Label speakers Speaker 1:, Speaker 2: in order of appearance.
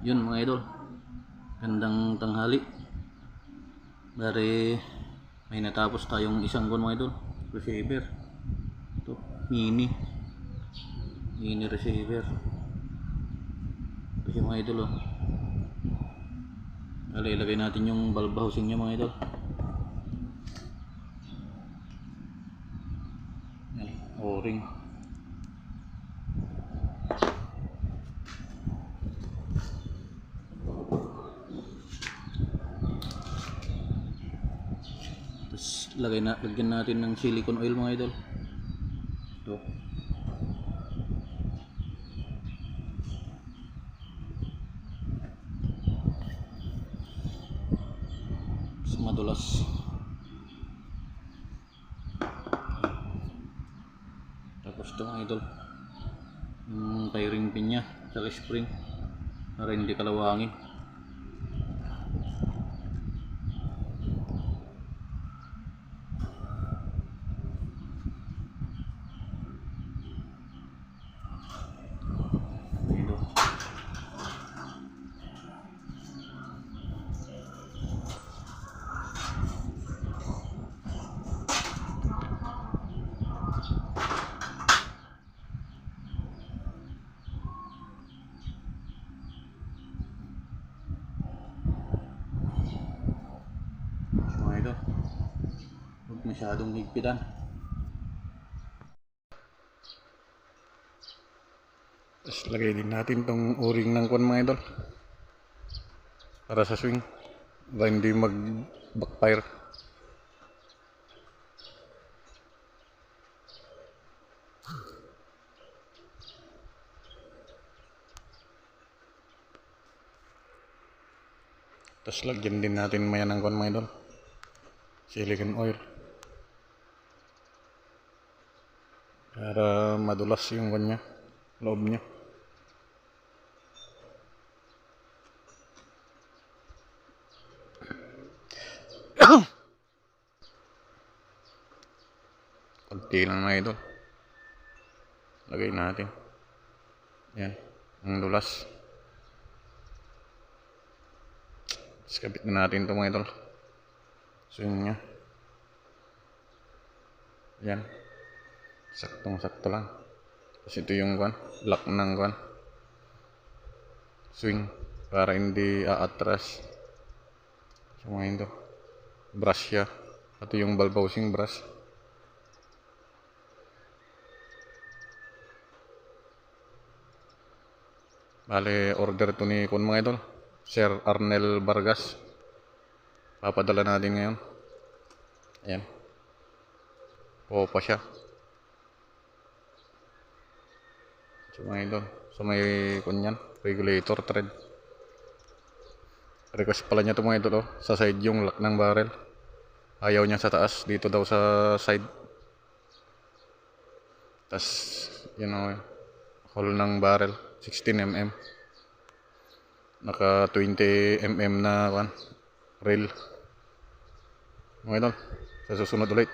Speaker 1: Yun mga idol, gandang tanghali. Bari may natapos tayong isang mga idol, receiver. Ito, mini receiver. Kasi mga idol ilagay natin yung valve housing nya mga idol. Yan, o-ring. Tapos lagyan natin ng silicone oil mga idol. Ito. Tapos madulas. Tapos ito mga idol, yung tiring pin nya sa spring para hindi kalawangin. Ito, huwag masyadong higpitan. Tapos lagay din natin tong o-ring ng kwan mga idol para sa swing, para hindi mag backfire. Tapos lagyan din natin maya ng kwan mga idol, silicone oil para madulas yung kanya, loob nya. Kunti lang mga idol, lagay natin yan ang dulas. Tapos kabit na natin ito mga idol, swing nya yan, saktong sakto lang. Tapos ito yung kwan, lock ng kwan swing para hindi aatras. So mga idol, brush siya, ito yung valve housing brush. Bale, order to ni kun mga idol, Sir Arnel Vargas. Papadala natin ngayon. Ayan, po pa siya. So mga idol, so may kunyan, regulator thread. Request pala niya ito mga idol, sa side yung lock ng barrel. Ayaw niya sa taas, dito daw sa side. Tas hole ng barrel 16mm, naka 20mm na rail. Mga idol, sa susunod ulit.